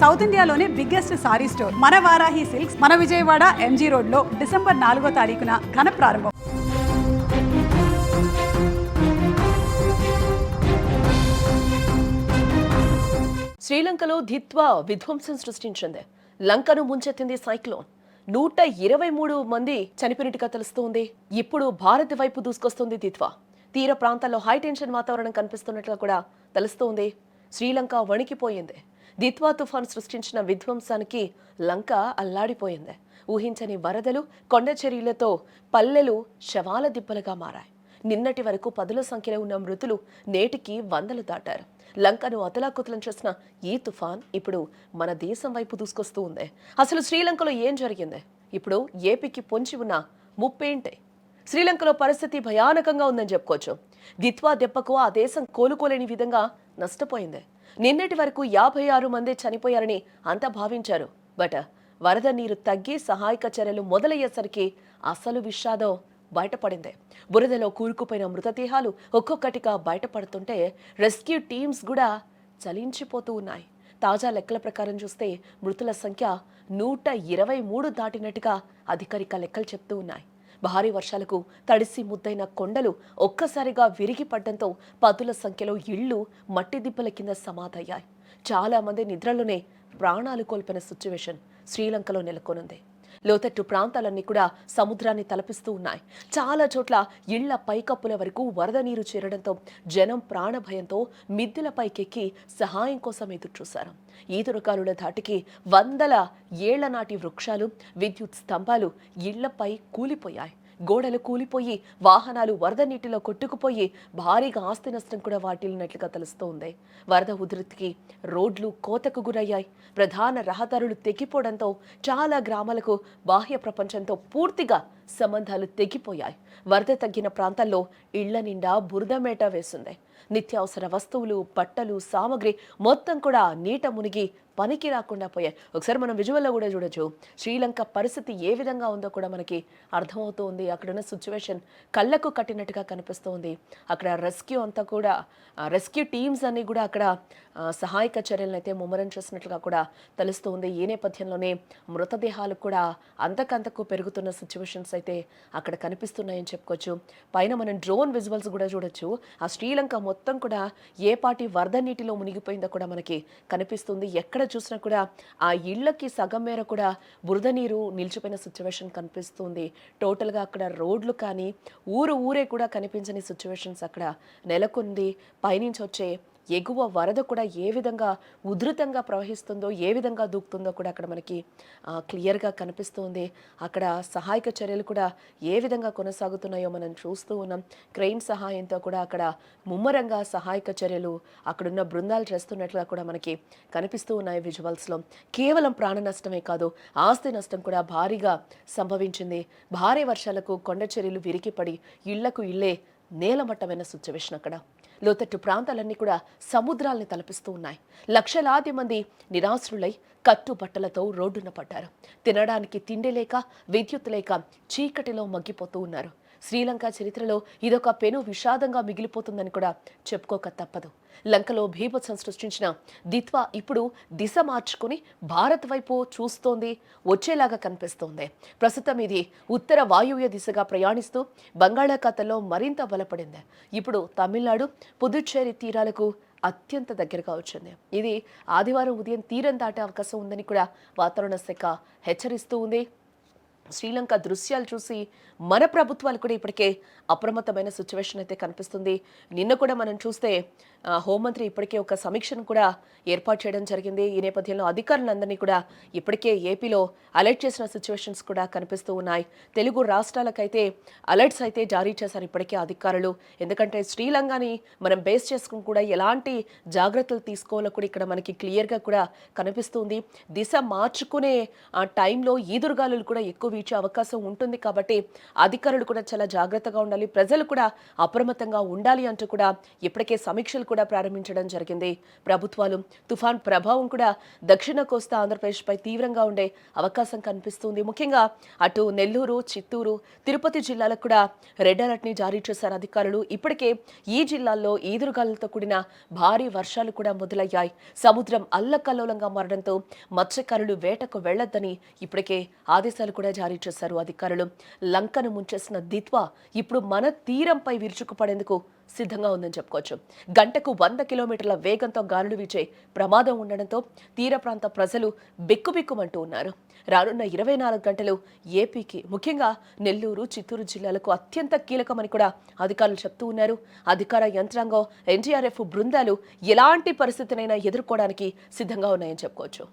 South ఇండియాలోనే biggest sorry store మన Varahi silks మన విజయవాడ ఎంజీ రోడ్ లో డిసెంబర్ 4వ తారీఖున ఘన ప్రారంభం. శ్రీలంకలో దిత్వా విధ్వంసం సృష్టించింది. లంకను ముంచెత్తింది సైక్లోన్. 123 మంది చనిపోయినట్టుగా తెలుస్తోంది. ఇప్పుడు భారత్ వైపు దూసుకొస్తుంది దిత్వా. తీర ప్రాంతాల్లో హైటెన్షన్ వాతావరణం కనిపిస్తున్నట్లుగా కూడా తెలుస్తోంది. శ్రీలంక వణికిపోయింది. దిత్వా తుఫాన్ సృష్టించిన విధ్వంసానికి లంక అల్లాడిపోయింది. ఊహించని వరదలు, కొండ చర్యలతో పల్లెలు శవాల దిబ్బలుగా మారాయి. నిన్నటి వరకు 10ల సంఖ్యలో ఉన్న మృతులు నేటికి 100లు దాటారు. లంకను అతలాకుతలం చేసిన ఈ తుఫాన్ ఇప్పుడు మన దేశం వైపు దూసుకొస్తూ ఉంది. అసలు శ్రీలంకలో ఏం జరిగింది? ఇప్పుడు ఏపీకి పొంచి ఉన్న ముప్పేంటి? శ్రీలంకలో పరిస్థితి భయానకంగా ఉందని చెప్పుకోవచ్చు. దిత్వా దెబ్బకు ఆ దేశం కోలుకోలేని విధంగా నష్టపోయింది. నిన్నటి వరకు 56 మంది చనిపోయారని అంతా భావించారు. బట్ వరద నీరు తగ్గి సహాయక చర్యలు మొదలయ్యేసరికి అసలు విషాదం బయటపడింది. బురదలో కూరుకుపోయిన మృతదేహాలు ఒక్కొక్కటిగా బయటపడుతుంటే రెస్క్యూ టీమ్స్ కూడా చలించిపోతూ ఉన్నాయి. తాజా లెక్కల ప్రకారం చూస్తే మృతుల సంఖ్య 123 దాటినట్టుగా అధికారిక లెక్కలు చెప్తూ ఉన్నాయి. భారీ వర్షాలకు తడిసి ముద్దైన కొండలు ఒక్కసారిగా విరిగి పడ్డంతో 10ల సంఖ్యలో ఇళ్లు మట్టి దిబ్బల కింద సమాధయ్యాయి. చాలా మంది నిద్రలోనే ప్రాణాలు కోల్పోయిన సిచ్యువేషన్ శ్రీలంకలో నెలకొనుంది. లోతట్టు ప్రాంతాలన్నీ కూడా సముద్రాన్ని తలపిస్తూ ఉన్నాయి. చాలా చోట్ల ఇళ్ల పైకప్పుల వరకు వరద నీరు చేరడంతో జనం ప్రాణభయంతో మిద్దెల పైకెక్కి సహాయం కోసం ఎదురుచూశారు. ఈదురుగాలుల ధాటికి 100ల ఏళ్ల నాటి వృక్షాలు, విద్యుత్ స్తంభాలు ఇళ్లపై కూలిపోయాయి. గోడలు కూలిపోయి వాహనాలు వరద నీటిలో కొట్టుకుపోయి భారీగా ఆస్తి నష్టం కూడా వాటిల్లినట్లుగా తెలుస్తోంది. వరద ఉధృతికి రోడ్లు కోతకు గురయ్యాయి. ప్రధాన రహదారులు తెగిపోవడంతో చాలా గ్రామాలకు బాహ్య ప్రపంచంతో పూర్తిగా సంబంధాలు తెగిపోయాయి. వరద తగ్గిన ప్రాంతాల్లో ఇళ్ల నిండా బురద మేట వేసింది. నిత్యావసర వస్తువులు, బట్టలు, సామగ్రి మొత్తం కూడా నీట మునిగి పనికి రాకుండా పోయాయి. ఒకసారి మనం విజువల్లో కూడా చూడొచ్చు. శ్రీలంక పరిస్థితి ఏ విధంగా ఉందో కూడా మనకి అర్థమవుతోంది. అక్కడున్న సిచ్యువేషన్ కళ్ళకు కట్టినట్టుగా కనిపిస్తోంది. అక్కడ రెస్క్యూ టీమ్స్ అన్ని కూడా అక్కడ సహాయక చర్యలను అయితే ముమ్మరం చేసినట్లుగా కూడా తెలుస్తోంది. ఈ నేపథ్యంలోనే మృతదేహాలు కూడా అంతకంతకు పెరుగుతున్న సిచ్యువేషన్స్ అయితే అక్కడ కనిపిస్తున్నాయని చెప్పుకోవచ్చు. పైన మనం డ్రోన్ విజువల్స్ కూడా చూడొచ్చు. ఆ శ్రీలంక మొత్తం కూడా ఏ పాటి వరద నీటిలో మునిగిపోయిందో కూడా మనకి కనిపిస్తుంది. ఎక్కడ చూసినా కూడా ఆ ఇళ్లకి సగం మేర కూడా బురద నీరు నిలిచిపోయిన సిచ్యువేషన్ కనిపిస్తుంది. టోటల్గా అక్కడ రోడ్లు కానీ ఊరే కూడా కనిపించని సిచ్యువేషన్స్ అక్కడ నెలకొంది. పైనుంచి వచ్చే ఎగువ వరద కూడా ఏ విధంగా ఉధృతంగా ప్రవహిస్తుందో, ఏ విధంగా దూకుతుందో కూడా అక్కడ మనకి క్లియర్గా కనిపిస్తుంది. అక్కడ సహాయక చర్యలు కూడా ఏ విధంగా కొనసాగుతున్నాయో మనం చూస్తూ ఉన్నాం. క్రెయిన్ సహాయంతో కూడా అక్కడ ముమ్మరంగా సహాయక చర్యలు అక్కడున్న బృందాలు చేస్తున్నట్లుగా కూడా మనకి కనిపిస్తూ ఉన్నాయి విజువల్స్లో. కేవలం ప్రాణ నష్టమే కాదు, ఆస్తి నష్టం కూడా భారీగా సంభవించింది. భారీ వర్షాలకు కొండ చర్యలు విరిగిపడి ఇళ్లకు ఇళ్లే నేలమట్టమైన సిచ్యువేషన్ అక్కడ. లోతట్టు ప్రాంతాలన్నీ కూడా సముద్రాల్ని తలపిస్తూ ఉన్నాయి. లక్షలాది మంది నిరాశ్రులై కట్టుబట్టలతో రోడ్డున పడ్డారు. తినడానికి తిండి లేక, విద్యుత్ లేక చీకటిలో మగ్గిపోతూ ఉన్నారు. శ్రీలంక చరిత్రలో ఇదొక పెను విషాదంగా మిగిలిపోతుందని కూడా చెప్పుకోక తప్పదు. లంకలో భీభత్సం సృష్టించిన దిత్వా ఇప్పుడు దిశ మార్చుకుని భారత్ వైపు చూస్తోంది, వచ్చేలాగా కనిపిస్తోంది. ప్రస్తుతం ఇది ఉత్తర వాయువ్య దిశగా ప్రయాణిస్తూ బంగాళాఖాతంలో మరింత బలపడింది. ఇప్పుడు తమిళనాడు, పుదుచ్చేరి తీరాలకు అత్యంత దగ్గరగా వచ్చింది. ఇది ఆదివారం ఉదయం తీరం దాటే అవకాశం ఉందని కూడా వాతావరణ శాఖ హెచ్చరిస్తూ ఉంది. శ్రీలంక దృశ్యాలు చూసి మన ప్రభుత్వాలు కూడా ఇప్పటికే అప్రమత్తమైన సిచ్యువేషన్ అయితే కనిపిస్తుంది. నిన్న కూడా మనం చూస్తే హోంమంత్రి ఇప్పటికే ఒక సమీక్షను కూడా ఏర్పాటు చేయడం జరిగింది. ఈ నేపథ్యంలో అధికారులందరినీ కూడా ఇప్పటికే ఏపీలో అలర్ట్ చేసిన సిచ్యువేషన్స్ కూడా కనిపిస్తూ ఉన్నాయి. తెలుగు రాష్ట్రాలకైతే అలర్ట్స్ అయితే జారీ చేశారు ఇప్పటికే అధికారులు. ఎందుకంటే శ్రీలంకని మనం బేస్ చేసుకుని కూడా ఎలాంటి జాగ్రత్తలు తీసుకోవాలో కూడా ఇక్కడ మనకి క్లియర్గా కూడా కనిపిస్తుంది. దిశ మార్చుకునే ఆ టైంలో ఈదురుగాలులు కూడా ఎక్కువ వీచే అవకాశం ఉంటుంది కాబట్టి అధికారులు కూడా చాలా జాగ్రత్తగా ఉండాలి, ప్రజలు కూడా అప్రమత్తంగా ఉండాలి అంటూ కూడా ఇప్పటికే సమీక్షలు కూడా ప్రారంభించడం జరిగింది ప్రభుత్వాలు. తుఫాన్ ప్రభావం కూడా దక్షిణ కోస్తా ఆంధ్రప్రదేశ్పై తీవ్రంగా ఉండే అవకాశం కనిపిస్తుంది. ముఖ్యంగా అటు నెల్లూరు, చిత్తూరు, తిరుపతి జిల్లాలకు కూడా రెడ్ అలర్ట్ ని జారీ చేశారు అధికారులు. ఇప్పటికే ఈ జిల్లాల్లో ఈదురుగాలులతో కూడిన భారీ వర్షాలు కూడా మొదలయ్యాయి. సముద్రం అల్లకల్లోలంగా మారడంతో మత్స్యకారులు వేటకు వెళ్లొద్దని ఇప్పటికే ఆదేశాలు కూడా జారీ చేశారు అధికారులు. లంకను ముంచేసిన దిత్వా ఇప్పుడు మన తీరంపై విరుచుకుపడేందుకు సిద్ధంగా ఉందని చెప్పుకోవచ్చు. గంటకు 100 కిలోమీటర్ల వేగంతో గాలులు వీచే ప్రమాదం ఉండడంతో తీర ప్రాంత ప్రజలు బిక్కుబిక్కుమంటూ ఉన్నారు. రానున్న 24 గంటలు ఏపీకి, ముఖ్యంగా నెల్లూరు, చిత్తూరు జిల్లాలకు అత్యంత కీలకమని కూడా అధికారులు చెప్తూ ఉన్నారు. అధికార యంత్రాంగం, ఎన్డీఆర్ఎఫ్ బృందాలు ఎలాంటి పరిస్థితినైనా ఎదుర్కోవడానికి సిద్ధంగా ఉన్నాయని చెప్పుకోవచ్చు.